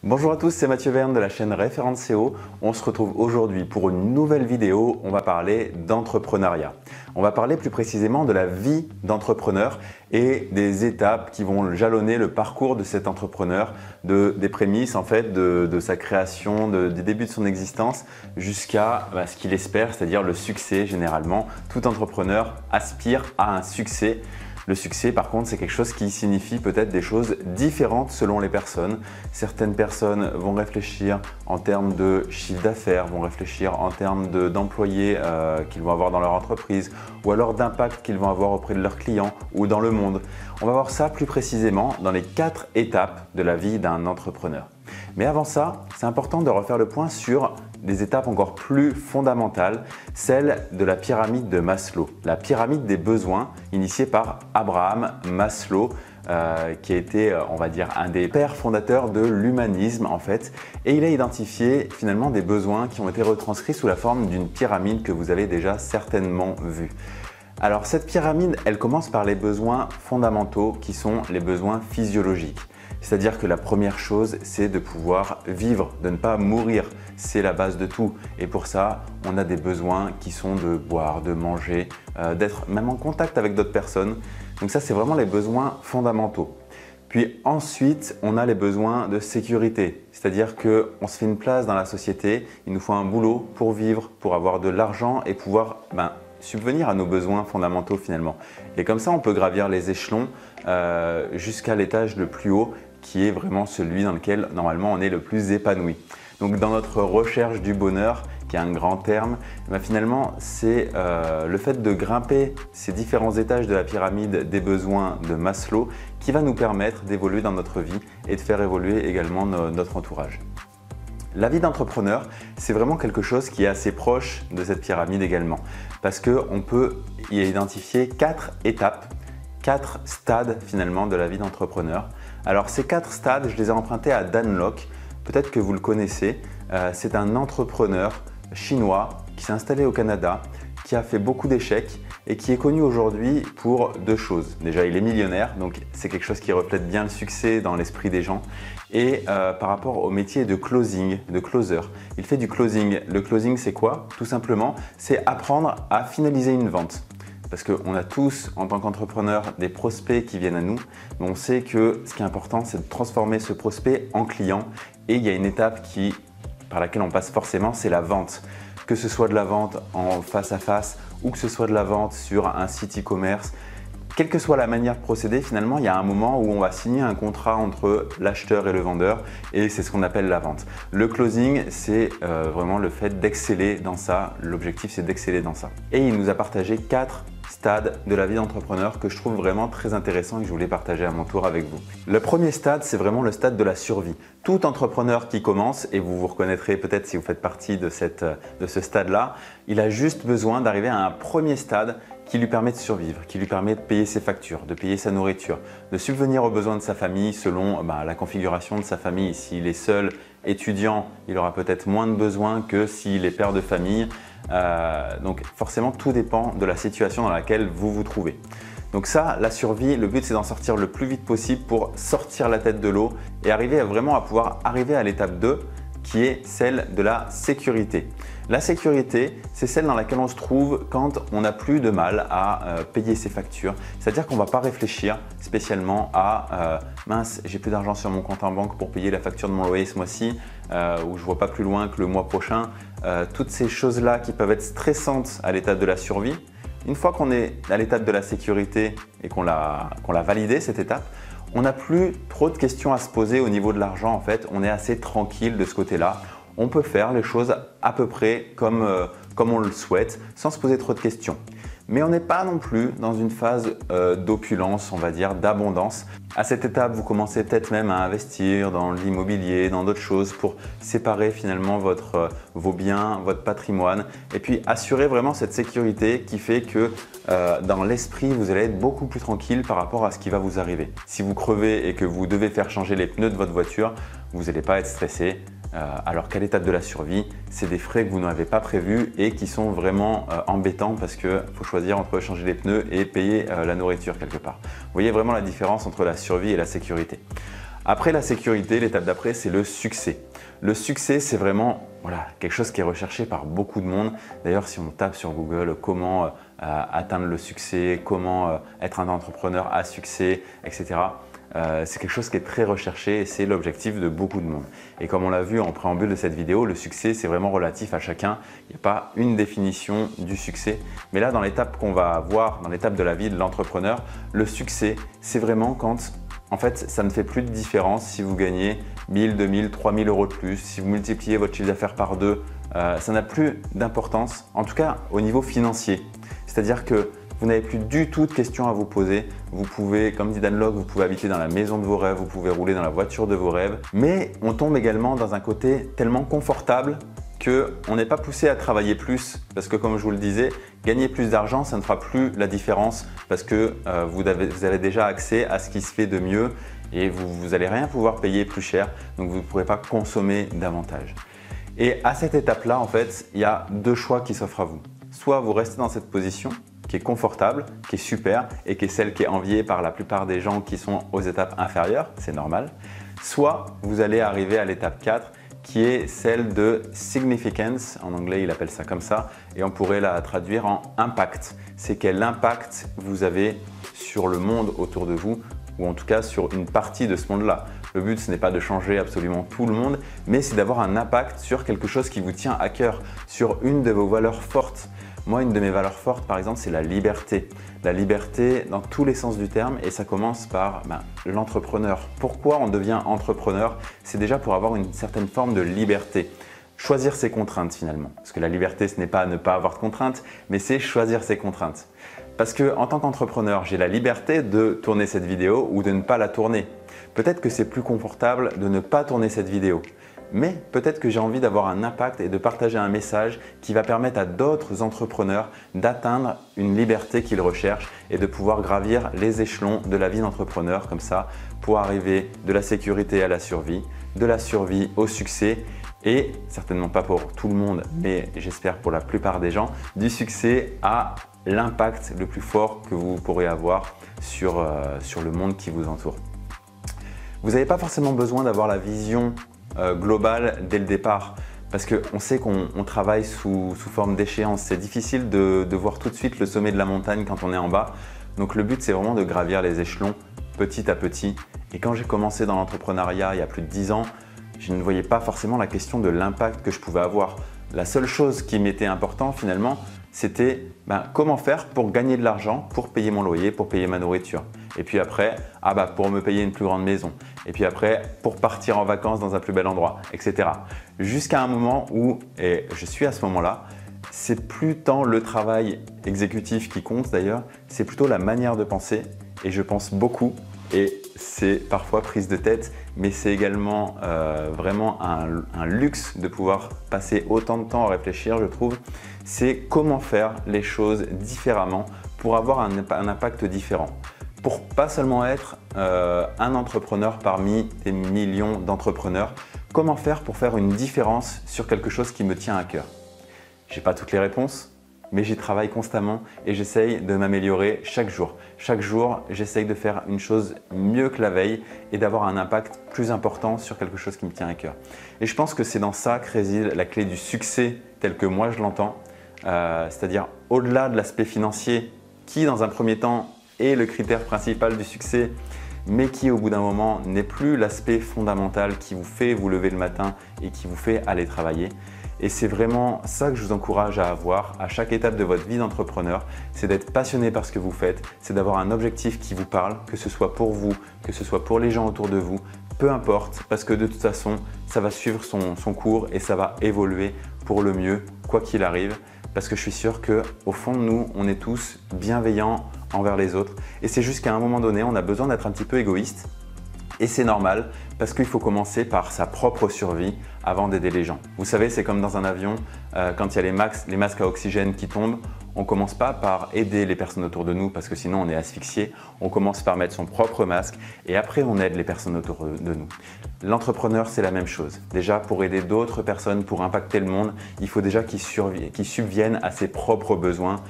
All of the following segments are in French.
Bonjour à tous, c'est Mathieu Verne de la chaîne Référence SEO. On se retrouve aujourd'hui pour une nouvelle vidéo. On va parler d'entrepreneuriat. On va parler plus précisément de la vie d'entrepreneur et des étapes qui vont jalonner le parcours de cet entrepreneur, des prémices en fait, de sa création, des débuts de son existence jusqu'à ce qu'il espère, c'est-à-dire le succès. Généralement, tout entrepreneur aspire à un succès. Le succès, par contre, c'est quelque chose qui signifie peut-être des choses différentes selon les personnes. Certaines personnes vont réfléchir en termes de chiffre d'affaires, vont réfléchir en termes d'employés qu'ils vont avoir dans leur entreprise ou alors d'impact qu'ils vont avoir auprès de leurs clients ou dans le monde. On va voir ça plus précisément dans les 4 étapes de la vie d'un entrepreneur. Mais avant ça, c'est important de refaire le point sur des étapes encore plus fondamentales, celle de la pyramide de Maslow, la pyramide des besoins initiée par Abraham Maslow, qui a été, on va dire, un des pères fondateurs de l'humanisme en fait. Et il a identifié finalement des besoins qui ont été retranscrits sous la forme d'une pyramide que vous avez déjà certainement vue. Alors cette pyramide, elle commence par les besoins fondamentaux qui sont les besoins physiologiques. C'est-à-dire que la première chose, c'est de pouvoir vivre, de ne pas mourir. C'est la base de tout. Et pour ça, on a des besoins qui sont de boire, de manger, d'être même en contact avec d'autres personnes. Donc ça, c'est vraiment les besoins fondamentaux. Puis ensuite, on a les besoins de sécurité. C'est-à-dire qu'on se fait une place dans la société, il nous faut un boulot pour vivre, pour avoir de l'argent et pouvoir subvenir à nos besoins fondamentaux finalement. Et comme ça, on peut gravir les échelons jusqu'à l'étage le plus haut, qui est vraiment celui dans lequel normalement on est le plus épanoui. Donc dans notre recherche du bonheur, qui est un grand terme, finalement c'est le fait de grimper ces différents étages de la pyramide des besoins de Maslow qui va nous permettre d'évoluer dans notre vie et de faire évoluer également notre entourage. La vie d'entrepreneur, c'est vraiment quelque chose qui est assez proche de cette pyramide également, parce qu'on peut y identifier 4 étapes, 4 stades finalement de la vie d'entrepreneur. Alors ces 4 stades, je les ai empruntés à Dan Lok, peut-être que vous le connaissez. C'est un entrepreneur chinois qui s'est installé au Canada, qui a fait beaucoup d'échecs et qui est connu aujourd'hui pour 2 choses. Déjà, il est millionnaire, donc c'est quelque chose qui reflète bien le succès dans l'esprit des gens. Et par rapport au métier de closing, de closer, il fait du closing. Le closing, c'est quoi? Tout simplement, c'est apprendre à finaliser une vente. Parce qu'on a tous, en tant qu'entrepreneurs, des prospects qui viennent à nous, mais on sait que ce qui est important, c'est de transformer ce prospect en client. Et il y a une étape par laquelle on passe forcément, c'est la vente. Que ce soit de la vente en face à face ou que ce soit de la vente sur un site e-commerce, quelle que soit la manière de procéder, finalement, il y a un moment où on va signer un contrat entre l'acheteur et le vendeur et c'est ce qu'on appelle la vente. Le closing, c'est vraiment le fait d'exceller dans ça. L'objectif, c'est d'exceller dans ça. Et il nous a partagé 4 stades de la vie d'entrepreneur que je trouve vraiment très intéressant et que je voulais partager à mon tour avec vous. Le premier stade, c'est vraiment le stade de la survie. Tout entrepreneur qui commence, et vous vous reconnaîtrez peut-être si vous faites partie de ce stade-là, il a juste besoin d'arriver à un premier stade qui lui permet de survivre, qui lui permet de payer ses factures, de payer sa nourriture, de subvenir aux besoins de sa famille selon la configuration de sa famille. S'il est seul étudiant, il aura peut-être moins de besoins que s'il est père de famille. Donc forcément, tout dépend de la situation dans laquelle vous vous trouvez. Donc ça, la survie, le but c'est d'en sortir le plus vite possible pour sortir la tête de l'eau et arriver vraiment à pouvoir arriver à l'étape 2 qui est celle de la sécurité. La sécurité, c'est celle dans laquelle on se trouve quand on n'a plus de mal à payer ses factures. C'est-à-dire qu'on ne va pas réfléchir spécialement à mince, j'ai plus d'argent sur mon compte en banque pour payer la facture de mon loyer ce mois-ci ou je ne vois pas plus loin que le mois prochain. Toutes ces choses-là qui peuvent être stressantes à l'étape de la survie. Une fois qu'on est à l'étape de la sécurité et qu'on l'a validé cette étape, on n'a plus trop de questions à se poser au niveau de l'argent en fait. On est assez tranquille de ce côté-là. On peut faire les choses à peu près comme on le souhaite sans se poser trop de questions. Mais on n'est pas non plus dans une phase d'opulence, on va dire, d'abondance. À cette étape, vous commencez peut-être même à investir dans l'immobilier, dans d'autres choses pour séparer finalement vos biens, votre patrimoine et puis assurer vraiment cette sécurité qui fait que dans l'esprit, vous allez être beaucoup plus tranquille par rapport à ce qui va vous arriver. Si vous crevez et que vous devez faire changer les pneus de votre voiture, vous n'allez pas être stressé. Alors qu'à l'étape de la survie, c'est des frais que vous n'avez pas prévus et qui sont vraiment embêtants parce qu'il faut choisir entre changer les pneus et payer la nourriture quelque part. Vous voyez vraiment la différence entre la survie et la sécurité. Après la sécurité, l'étape d'après, c'est le succès. Le succès, c'est vraiment quelque chose qui est recherché par beaucoup de monde. D'ailleurs, si on tape sur Google comment atteindre le succès, comment être un entrepreneur à succès, etc., c'est quelque chose qui est très recherché et c'est l'objectif de beaucoup de monde. Et comme on l'a vu en préambule de cette vidéo, le succès, c'est vraiment relatif à chacun. Il n'y a pas une définition du succès. Mais là, dans l'étape qu'on va voir, dans l'étape de la vie de l'entrepreneur, le succès, c'est vraiment quand en fait, ça ne fait plus de différence si vous gagnez 1000, 2000, 3000 euros de plus, si vous multipliez votre chiffre d'affaires par 2, ça n'a plus d'importance, en tout cas au niveau financier. C'est-à-dire que vous n'avez plus du tout de questions à vous poser. Vous pouvez, comme dit Dan Lok, vous pouvez habiter dans la maison de vos rêves, vous pouvez rouler dans la voiture de vos rêves. Mais on tombe également dans un côté tellement confortable qu'on n'est pas poussé à travailler plus parce que comme je vous le disais, gagner plus d'argent, ça ne fera plus la différence parce que vous avez déjà accès à ce qui se fait de mieux et vous n'allez rien pouvoir payer plus cher, donc vous ne pourrez pas consommer davantage. Et à cette étape-là, en fait, il y a deux choix qui s'offrent à vous. Soit vous restez dans cette position qui est confortable, qui est super et qui est celle qui est enviée par la plupart des gens qui sont aux étapes inférieures, c'est normal. Soit vous allez arriver à l'étape 4 qui est celle de significance, en anglais il appelle ça comme ça, et on pourrait la traduire en impact. C'est quel impact vous avez sur le monde autour de vous, ou en tout cas sur une partie de ce monde-là. Le but, ce n'est pas de changer absolument tout le monde, mais c'est d'avoir un impact sur quelque chose qui vous tient à cœur, sur une de vos valeurs fortes. Moi, une de mes valeurs fortes, par exemple, c'est la liberté. La liberté dans tous les sens du terme et ça commence par l'entrepreneur. Pourquoi on devient entrepreneur? C'est déjà pour avoir une certaine forme de liberté. Choisir ses contraintes finalement. Parce que la liberté, ce n'est pas ne pas avoir de contraintes, mais c'est choisir ses contraintes. Parce qu'en tant qu'entrepreneur, j'ai la liberté de tourner cette vidéo ou de ne pas la tourner. Peut-être que c'est plus confortable de ne pas tourner cette vidéo. Mais peut-être que j'ai envie d'avoir un impact et de partager un message qui va permettre à d'autres entrepreneurs d'atteindre une liberté qu'ils recherchent et de pouvoir gravir les échelons de la vie d'entrepreneur comme ça pour arriver de la sécurité à la survie, de la survie au succès et certainement pas pour tout le monde, mais j'espère pour la plupart des gens, du succès à l'impact le plus fort que vous pourrez avoir sur le monde qui vous entoure. Vous n'avez pas forcément besoin d'avoir la vision globale dès le départ parce qu'on sait qu'on travaille sous forme d'échéance. C'est difficile de voir tout de suite le sommet de la montagne quand on est en bas. Donc le but, c'est vraiment de gravir les échelons petit à petit. Et quand j'ai commencé dans l'entrepreneuriat il y a plus de 10 ans, je ne voyais pas forcément la question de l'impact que je pouvais avoir. La seule chose qui m'était important finalement, c'était comment faire pour gagner de l'argent, pour payer mon loyer, pour payer ma nourriture. Et puis après, pour me payer une plus grande maison. Et puis après, pour partir en vacances dans un plus bel endroit, etc. Jusqu'à un moment où, et je suis à ce moment-là, c'est plus tant le travail exécutif qui compte d'ailleurs, c'est plutôt la manière de penser. Et je pense beaucoup, et c'est parfois prise de tête, mais c'est également vraiment un luxe de pouvoir passer autant de temps à réfléchir, je trouve. C'est comment faire les choses différemment pour avoir un impact différent. Pour pas seulement être un entrepreneur parmi des millions d'entrepreneurs, comment faire pour faire une différence sur quelque chose qui me tient à cœur? Je n'ai pas toutes les réponses, mais j'y travaille constamment et j'essaye de m'améliorer chaque jour. Chaque jour, j'essaye de faire une chose mieux que la veille et d'avoir un impact plus important sur quelque chose qui me tient à cœur. Et je pense que c'est dans ça que réside la clé du succès tel que moi je l'entends, c'est-à-dire au-delà de l'aspect financier qui, dans un premier temps, est le critère principal du succès, mais qui, au bout d'un moment, n'est plus l'aspect fondamental qui vous fait vous lever le matin et qui vous fait aller travailler. Et c'est vraiment ça que je vous encourage à avoir à chaque étape de votre vie d'entrepreneur, c'est d'être passionné par ce que vous faites, c'est d'avoir un objectif qui vous parle, que ce soit pour vous, que ce soit pour les gens autour de vous, peu importe, parce que de toute façon, ça va suivre son cours et ça va évoluer pour le mieux, quoi qu'il arrive, parce que je suis sûr qu'au fond de nous, on est tous bienveillants envers les autres. Et c'est juste qu'à un moment donné, on a besoin d'être un petit peu égoïste. Et c'est normal parce qu'il faut commencer par sa propre survie avant d'aider les gens. Vous savez, c'est comme dans un avion, quand il y a les masques à oxygène qui tombent, on ne commence pas par aider les personnes autour de nous parce que sinon on est asphyxié. On commence par mettre son propre masque et après on aide les personnes autour de nous. L'entrepreneur, c'est la même chose. Déjà, pour aider d'autres personnes, pour impacter le monde, il faut déjà qu'il subvienne à ses propres besoins.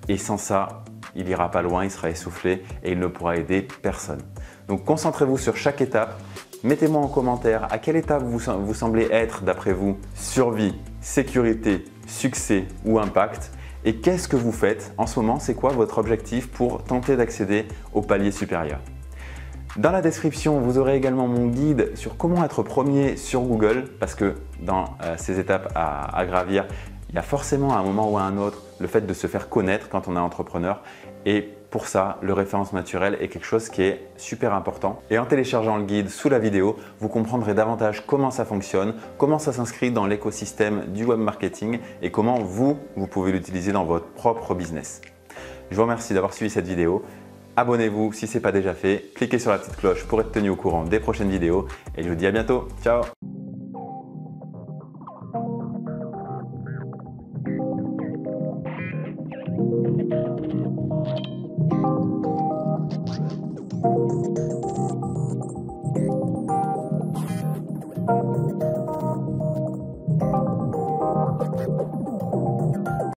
Et sans ça, il n'ira pas loin, il sera essoufflé et il ne pourra aider personne. Donc concentrez-vous sur chaque étape Mettez-moi en commentaire à quelle étape vous semblez être d'après vous. Survie, sécurité, succès ou impact. Et qu'est-ce que vous faites en ce moment? C'est quoi votre objectif pour tenter d'accéder au palier supérieur? Dans la description, vous aurez également mon guide sur comment être premier sur Google parce que dans ces étapes à gravir, il y a forcément à un moment ou à un autre le fait de se faire connaître quand on est entrepreneur et pour ça, le référencement naturel est quelque chose qui est super important. Et en téléchargeant le guide sous la vidéo, vous comprendrez davantage comment ça fonctionne, comment ça s'inscrit dans l'écosystème du web marketing et comment vous pouvez l'utiliser dans votre propre business. Je vous remercie d'avoir suivi cette vidéo. Abonnez-vous si ce n'est pas déjà fait, cliquez sur la petite cloche pour être tenu au courant des prochaines vidéos et je vous dis à bientôt. Ciao!